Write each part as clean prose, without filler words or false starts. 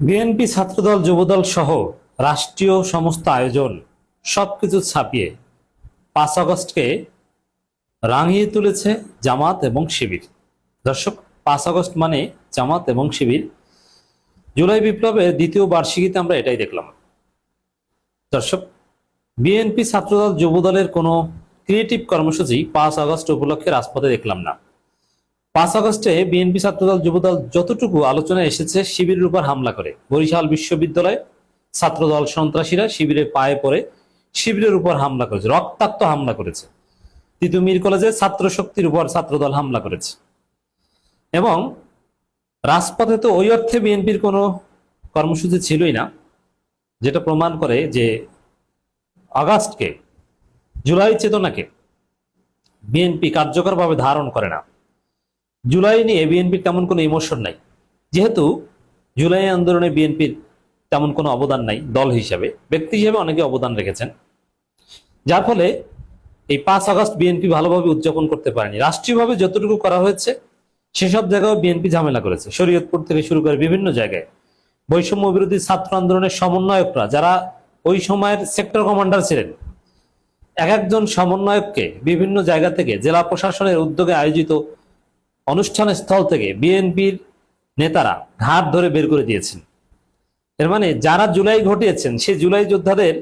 BNP ছাত্রদল যুবদল সহ রাষ্ট্রীয় সমস্ত আয়োজন সবকিছু ছাপিয়ে 5 আগস্টকে রাঙিয়ে তুলেছে জামাত এবং শিবির। দর্শক, 5 আগস্ট মানে জামাত এবং শিবির। জুলাই বিপ্লবের দ্বিতীয় বার্ষিকীতে আমরা এটাই দেখলাম। দর্শক, বিএনপি ছাত্রদল যুবদলের কোনো ক্রিয়েটিভ কর্মসূচি 5 আগস্ট উপলক্ষে রাজপথে দেখলাম না। 5 আগস্টে বিএনপি ছাত্রদল যুবদল যতটুকু আলোচনায় এসেছে শিবিরের উপর হামলা করে। বরিশাল বিশ্ববিদ্যালয়ে ছাত্রদল সন্ত্রাসীরা শিবিরের পায়ে পড়ে শিবিরের উপর হামলা করেছে, রক্তাক্ত হামলা করেছে। তিতুমির কলেজে ছাত্র শক্তির উপর ছাত্রদল হামলা করেছে। এবং রাজপথে তো ওই অর্থে বিএনপির কোনো কর্মসূচি ছিলই না, যেটা প্রমাণ করে যে আগস্টকে, জুলাই চেতনাকে বিএনপি কার্যকরভাবে ধারণ করে না। জুলাই নিয়ে বিএনপির তেমন কোনো ইমোশন নাই, যেহেতু জুলাই আন্দোলনে বিএনপির তেমন কোনো অবদান নাই। দল হিসাবে, ব্যক্তি হিসেবে অনেকে অবদান রেখেছেন, যার ফলে এই 5 আগস্ট বিএনপি ভালোভাবে উদযাপন করতে পারেনি। রাষ্ট্রীয়ভাবে যতটুকু করা হয়েছে সেসব জায়গায় বিএনপি ঝামেলা করেছে। শরীয়তপুর থেকে শুরু করে বিভিন্ন জায়গায় বৈষম্য বিরোধী ছাত্র আন্দোলনের সমন্বয়করা, যারা ওই সময়ের সেক্টর কমান্ডার ছিলেন, এক একজন সমন্বয়ককে বিভিন্ন জায়গা থেকে জেলা প্রশাসনের উদ্যোগে আয়োজিত অনুষ্ঠান স্থল থেকে বিএনপির নেতারা ঘাট ধরে বের করে দিয়েছেন। এর মানে যারা জুলাই ঘটিয়েছেন সেই জুলাই যোদ্ধাদের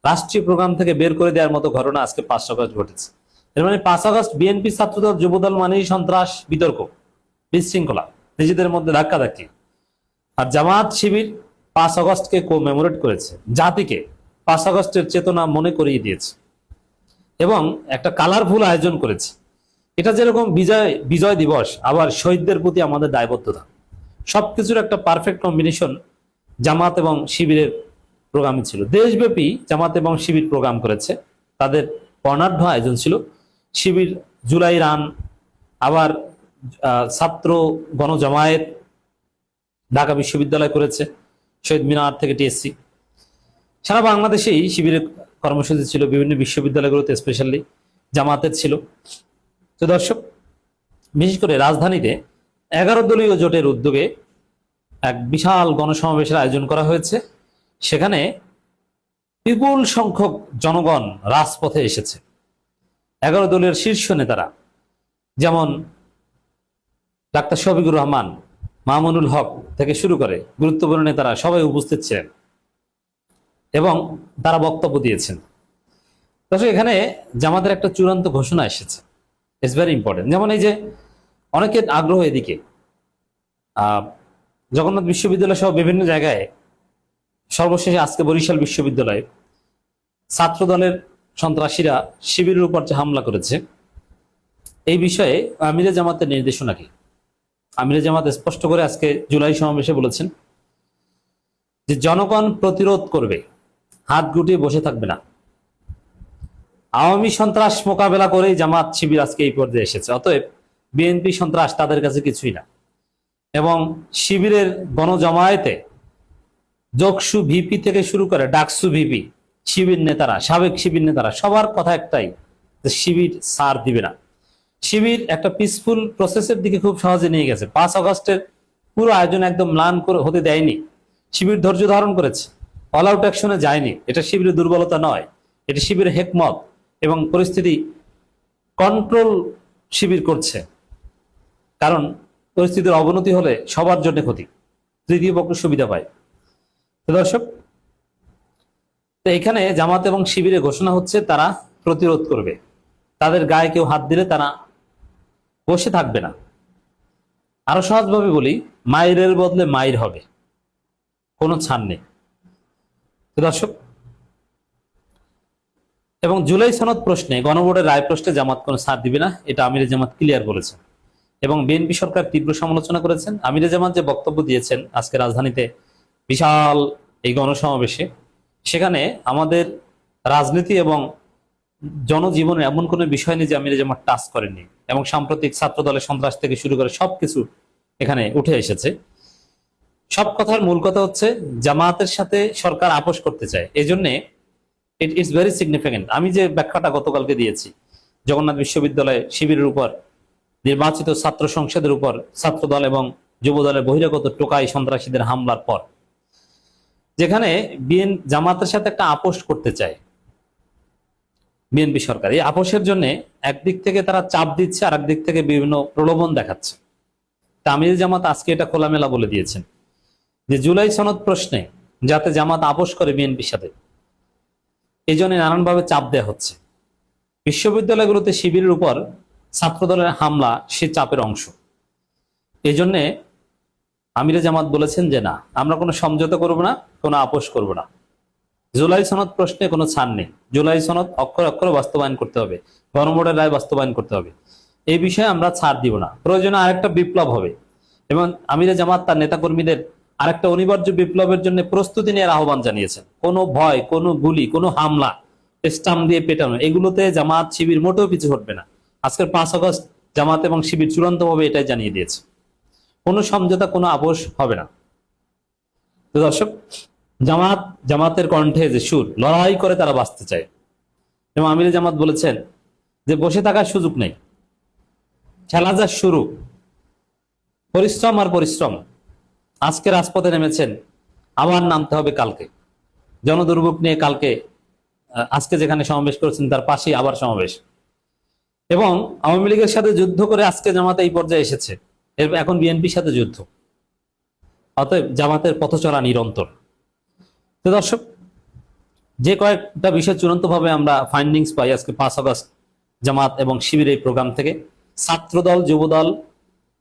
রাষ্ট্রীয় প্রোগ্রাম থেকে বের করে দেওয়ার মতো ঘটনা আজকে 5 আগস্ট ঘটেছে। এর মানে 5 আগস্ট বিএনপি ছাত্রদল যুবদল মানেই সন্ত্রাস, বিতর্ক, বিশৃঙ্খলা, নিজেদের মধ্যে ধাক্কাধাক্কি। আর জামাত শিবির 5 আগস্টকে মেমোরেট করেছে, জাতিকে 5 আগস্টের চেতনা মনে করিয়ে দিয়েছে এবং একটা কালারফুল আয়োজন করেছে। এটা যেরকম বিজয় দিবস, আবার শহীদদের প্রতি আমাদের দায়বদ্ধতা, সবকিছুর একটা পারফেক্ট কম্বিনেশন জামাত এবং শিবিরের প্রোগ্রামে ছিল। দেশব্যাপী জামাত এবং শিবির প্রোগ্রাম করেছে, তাদের বর্ণাঢ্য আয়োজন ছিল। শিবির জুলাই রান, আবার ছাত্র গণজামায়াত ঢাকা বিশ্ববিদ্যালয় করেছে, শহীদ মিনার থেকে টিএসসি। সারা বাংলাদেশেই শিবিরের কর্মসূচি ছিল, বিভিন্ন বিশ্ববিদ্যালয়গুলোতে স্পেশালি জামাতের ছিল। তো দর্শক, বিশেষ করে রাজধানীতে 11 দলীয় জোটের উদ্যোগে এক বিশাল গণসমাবেশের আয়োজন করা হয়েছে। সেখানে বিপুল সংখ্যক জনগণ রাজপথে এসেছে। 11 দলের শীর্ষ নেতারা, যেমন ডাক্তার শফিকুর রহমান, মামুনুল হক থেকে শুরু করে গুরুত্বপূর্ণ নেতারা সবাই উপস্থিত ছিলেন এবং তারা বক্তব্য দিয়েছেন। দর্শক, এখানে জামাতের একটা চূড়ান্ত ঘোষণা এসেছে, ইটস ভেরি ইম্পর্টেন্ট। যেমন এই যে অনেকের আগ্রহ এদিকে, জগন্নাথ বিশ্ববিদ্যালয় সহ বিভিন্ন জায়গায়, সর্বশেষে আজকে বরিশাল বিশ্ববিদ্যালয়ে ছাত্র দলের সন্ত্রাসীরা শিবিরের উপর যে হামলা করেছে, এই বিষয়ে আমিরে জামাতের নির্দেশনা কি? আমিরে জামাত স্পষ্ট করে আজকে জুলাই সমাবেশে বলেছেন যে জনগণ প্রতিরোধ করবে, হাত গুটিয়ে বসে থাকবে না। আওয়ামী সন্ত্রাস মোকাবেলা করেই জামাত শিবির আজকে এই পর্যায়ে এসেছে। অতএব বিএনপি সন্ত্রাস তাদের কাছে কিছুই না। এবং শিবিরের গণজামায়াতে যোগসু ভিপি থেকে শুরু করে ডাকসু ভিপি, শিবির নেতারা, সাবেক শিবির নেতারা, সবার কথা একটাই যে শিবির সার দিবে না। শিবির একটা পিসফুল প্রসেসের দিকে খুব সহজে নিয়ে গেছে। 5 আগস্টের পুরো আয়োজন একদম ম্লান হতে দেয়নি। শিবির ধৈর্য ধারণ করেছে, অল আউট অ্যাকশনে যায়নি। এটা শিবিরের দুর্বলতা নয়, এটা শিবিরের হেকমত এবং পরিস্থিতি কন্ট্রোল শিবির করছে। কারণ পরিস্থিতির অবনতি হলে সবার জন্য ক্ষতি, তৃতীয় পক্ষ সুবিধা পায়। তো দর্শক, তো এখানে জামাত এবং শিবিরের ঘোষণা হচ্ছে তারা প্রতিরোধ করবে, তাদের গায়ে কেউ হাত দিলে তারা বসে থাকবে না। আরো সহজভাবে বলি, মাইরের বদলে মাইর হবে, কোনো ছাড় নেই। তো দর্শক, এবং জুলাই সনদ প্রশ্নে, গণভোটের রায় প্রশ্নে জামাত কোনো ছাড় দিবে না, এটা আমিরে জামাত ক্লিয়ার বলেছেন। এবং বিএনপি সরকার তীব্র সমালোচনা করেছেন। আমিরে জামাত যে বক্তব্য দিয়েছেন আজকে রাজধানীতে বিশাল এই গণসমাবেশে, সেখানে আমাদের রাজনীতি এবং জনজীবনে এমন কোনো বিষয় নেই যে আমিরে জামাত টাচ করেননি। এবং সাম্প্রতিক ছাত্র দলের সন্ত্রাস থেকে শুরু করে সবকিছু এখানে উঠে এসেছে। সব কথার মূল কথা হচ্ছে জামাতের সাথে সরকার আপোষ করতে চায়, এই জন্যে ইটস ভেরি সিগনিফিকেন্ট। আমি যে ব্যাখ্যাটা গতকালকে দিয়েছি, জগন্নাথ বিশ্ববিদ্যালয়ে শিবিরের উপর, নির্বাচিত ছাত্র সংসদের উপর ছাত্র দল এবং যুব দলের বহিরাগত টোকাই সন্ত্রাসীদের হামলার পর যেখানে জামাতের সাথে একটা আপোষ করতে চায় বিএনপি সরকার। এই আপোষের জন্য একদিক থেকে তারা চাপ দিচ্ছে, আর একদিক থেকে বিভিন্ন প্রলোভন দেখাচ্ছে। তামিল জামাত আজকে এটা খোলামেলা বলে দিয়েছেন যে জুলাই সনদ প্রশ্নে যাতে জামাত আপোষ করে বিএনপির সাথে, এই জন্য নানানভাবে চাপ দেওয়া হচ্ছে। বিশ্ববিদ্যালয়গুলোতে শিবিরের উপর ছাত্রদলের হামলা সে চাপের অংশ। এই জন্যে আমিরে জামাত বলেছেন যে না, আমরা কোনো সমঝোতা করব না, কোনো আপোষ করব না। জুলাই সনদ প্রশ্নে কোনো ছাড় নেই। জুলাই সনদ অক্ষরে অক্ষরে বাস্তবায়ন করতে হবে, গণভোটের রায় বাস্তবায়ন করতে হবে। এই বিষয়ে আমরা ছাড় দিব না। প্রয়োজনে আরেকটা বিপ্লব হবে, এবং আমিরে জামাত তার নেতাকর্মীদের আরেকটা অনিবার্য বিপ্লবের জন্য প্রস্তুতি নেওয়ার আহ্বান জানিয়েছেন। কোনো ভয়, কোনো গুলি, কোনো হামলা, স্টাম্প দিয়ে পেটানো, এগুলোতে জামাত শিবির মোটেও পিছু হটবে না। আজকের 5 আগস্ট জামাত এবং শিবির চূড়ান্তভাবে এটাই জানিয়ে দিয়েছে, কোনো সমঝোতা, কোনো আপোষ হবে না। তো দর্শক, জামাতের কণ্ঠে যে সুর, লড়াই করে তারা বাঁচতে চায়। এবং আমিরে জামাত বলেছেন যে বসে থাকার সুযোগ নেই, খেলা যা শুরু, পরিশ্রম আর পরিশ্রম। আজকে রাজপথে নেমেছেন, আবার নামতে হবে কালকে। জনদুর্ভোগ নিয়ে কালকে, আজকে যেখানে সমাবেশ করেছেন তার পাশেই আবার সমাবেশ। এবং আওয়ামী লীগের সাথে যুদ্ধ করে আজকে জামাত এই পর্যায়ে এসেছে, এখন বিএনপির সাথে যুদ্ধ। অতএব জামাতের পথ চলা নিরন্তর। তো দর্শক, যে কয়েকটা বিষয় চূড়ান্তভাবে আমরা ফাইন্ডিংস পাই আজকে 5 আগস্ট জামাত এবং শিবির এই প্রোগ্রাম থেকে, ছাত্রদল, যুবদল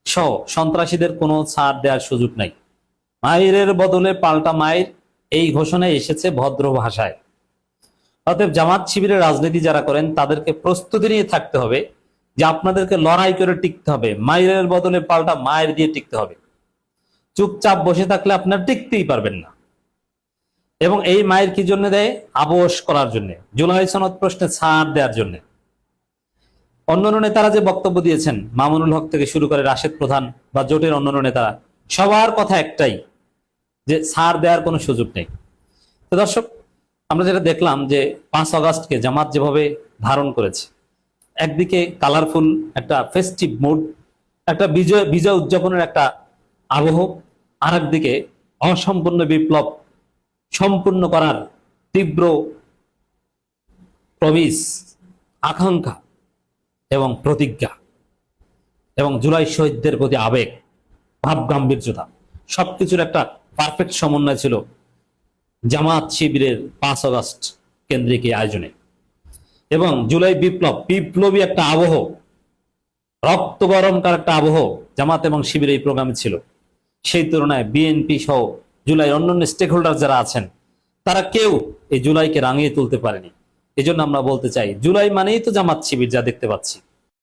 সহ সন্ত্রাসীদের কোনো ছাড় দেওয়ার সুযোগ নাই। মায়ের বদলে পাল্টা মায়ের, এই ঘোষণায় এসেছে ভদ্র ভাষায়। অতএব জামাত শিবিরের রাজনীতি যারা করেন তাদেরকে প্রস্তুতি নিয়ে থাকতে হবে যে আপনাদেরকে লড়াই করে টিকতে হবে, মায়ের বদলে পাল্টা মায়ের দিয়ে টিকতে হবে। চুপচাপ বসে থাকলে আপনার টিকতেই পারবেন না। এবং এই মায়ের কি জন্য দেয়? আপোষ করার জন্য, জুলাই সনদ প্রশ্নে ছাড় দেওয়ার জন্য। অন্যান্য নেতারা যে বক্তব্য দিয়েছেন, মামুনুল হক থেকে শুরু করে রাশেদ প্রধান বা জোটের অন্যান্য নেতারা, সবার কথা একটাই, যে ছাড় দেওয়ার কোনো সুযোগ নেই। তো দর্শক, আমরা যেটা দেখলাম যে 5 আগস্টকে জামাত যেভাবে ধারণ করেছে, একদিকে কালারফুল একটা ফেস্টিভ মুড, একটা বিজয় উদযাপনের একটা আবহ, আর একদিকে অসম্পূর্ণ বিপ্লব সম্পূর্ণ করার তীব্র প্রমিস, আকাঙ্ক্ষা এবং প্রতিজ্ঞা, এবং জুলাই শহীদদের প্রতি আবেগ, ভাব গাম্ভীর্যতা, সবকিছুর একটা পারফেক্ট সমন্বয় ছিল জামাত শিবিরের 5 আগস্ট কেন্দ্রিক এই আয়োজনে। এবং জুলাই বিপ্লবী একটা আবহ, রক্ত গরমকার একটা আবহ জামাত এবং শিবির এই প্রোগ্রামে ছিল। সেই তুলনায় বিএনপি সহ জুলাই অন্যান্য স্টেক হোল্ডার যারা আছেন, তারা কেউ এই জুলাইকে রাঙিয়ে তুলতে পারেনি। এই জন্য আমরা বলতে চাই, জুলাই মানেই তো জামাত শিবির যা দেখতে পাচ্ছি।